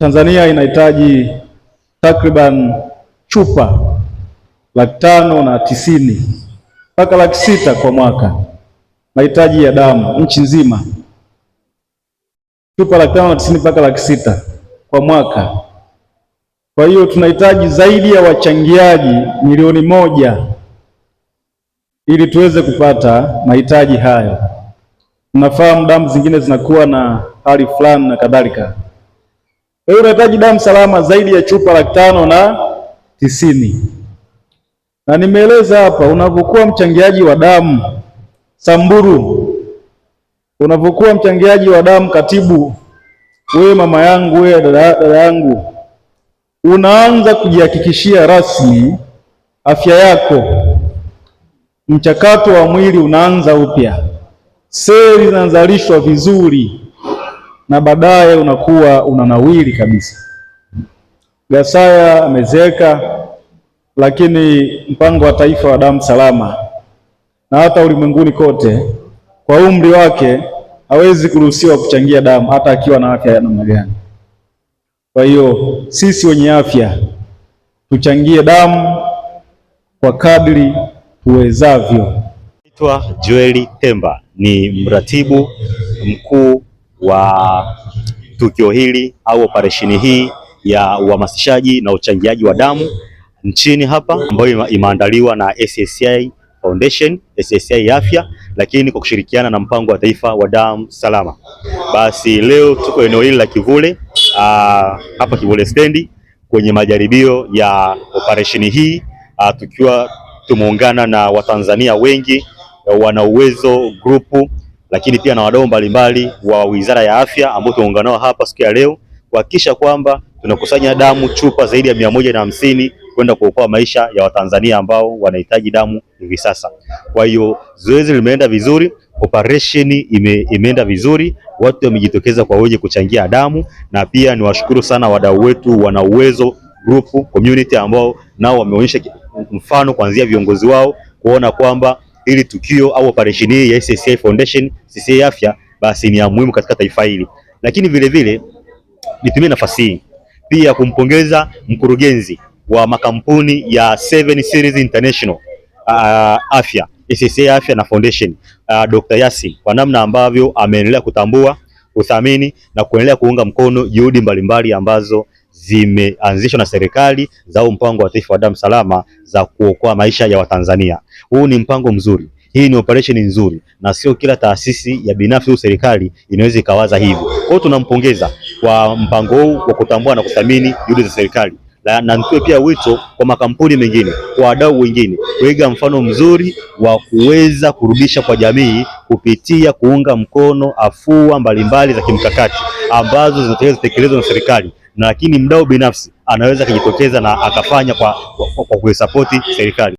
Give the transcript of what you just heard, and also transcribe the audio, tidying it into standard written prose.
Tanzania inahitaji takriban chupa 590,000 mpaka 600,000 kwa mwaka, mahitaji ya damu nchi nzima, chupa 590,000 mpaka 600,000 kwa mwaka. Kwa hiyo tunahitaji zaidi ya wachangiaji milioni 1 ili tuweze kupata mahitaji hayo. Tunafahamu damu zingine zinakuwa na hali fulani na kadhalika. Kwa hiyo unahitaji damu salama zaidi ya chupa 590,000. Na nimeeleza hapa, unapokuwa mchangiaji wa damu Samburu, unapokuwa mchangiaji wa damu Katibu, wewe mama yangu, wewe dada yangu, unaanza kujihakikishia rasmi afya yako. Mchakato wa mwili unaanza upya, seli zinazalishwa vizuri, na baadaye unakuwa unanawiri kabisa. Gasaya amezeeka, lakini mpango wa taifa wa damu salama na hata ulimwenguni kote, kwa umri wake hawezi kuruhusiwa kuchangia damu hata akiwa na afya ya namna gani. Kwa hiyo sisi wenye afya tuchangie damu kwa kadri tuwezavyo. Naitwa Joel Temba, ni mratibu mkuu wa tukio hili au operesheni hii ya uhamasishaji na uchangiaji wa damu nchini hapa, ambayo imeandaliwa na SSI Foundation, SSI Afya, lakini kwa kushirikiana na mpango wa taifa wa damu salama. Basi leo tuko eneo hili la Kivule, hapa Kivule stendi, kwenye majaribio ya operesheni hii, tukiwa tumeungana na Watanzania wengi wana uwezo grupu, lakini pia na wadau mbalimbali wa Wizara ya Afya ambao tumeungana nao hapa siku ya leo kuhakikisha kwamba tunakusanya damu chupa zaidi ya 150 kwenda kuokoa maisha ya Watanzania ambao wanahitaji damu hivi sasa. Kwa hiyo zoezi limeenda vizuri, operation imeenda vizuri, watu wamejitokeza kwa wingi kuchangia damu, na pia niwashukuru sana wadau wetu wana uwezo group community ambao nao wameonyesha mfano kuanzia viongozi wao kuona kwamba ili tukio au operation hii ya SSI Foundation, SSI Afya basi ni ya muhimu katika taifa hili. Lakini vile vile nitumie nafasi hii pia kumpongeza mkurugenzi wa makampuni ya 7 Series International Afya, SSI Afya na Foundation, Dr. Yasin, kwa namna ambavyo ameendelea kutambua, kuthamini na kuendelea kuunga mkono juhudi mbalimbali ambazo zimeanzishwa na serikali za mpango wa taifa wa damu salama za kuokoa maisha ya Watanzania. Huu ni mpango mzuri, hii ni operation nzuri, na sio kila taasisi ya binafsi au serikali inaweza ikawaza hivyo. Kwa hiyo tunampongeza kwa mpango huu wa kutambua na kuthamini juhudi za serikali, na nitoe pia wito kwa makampuni mengine, kwa wadau wengine kuiga mfano mzuri wa kuweza kurudisha kwa jamii kupitia kuunga mkono afua mbalimbali za kimkakati ambazo zinatekelezwa na serikali, na lakini mdau binafsi anaweza kujitokeza na akafanya kwa kuisapoti serikali.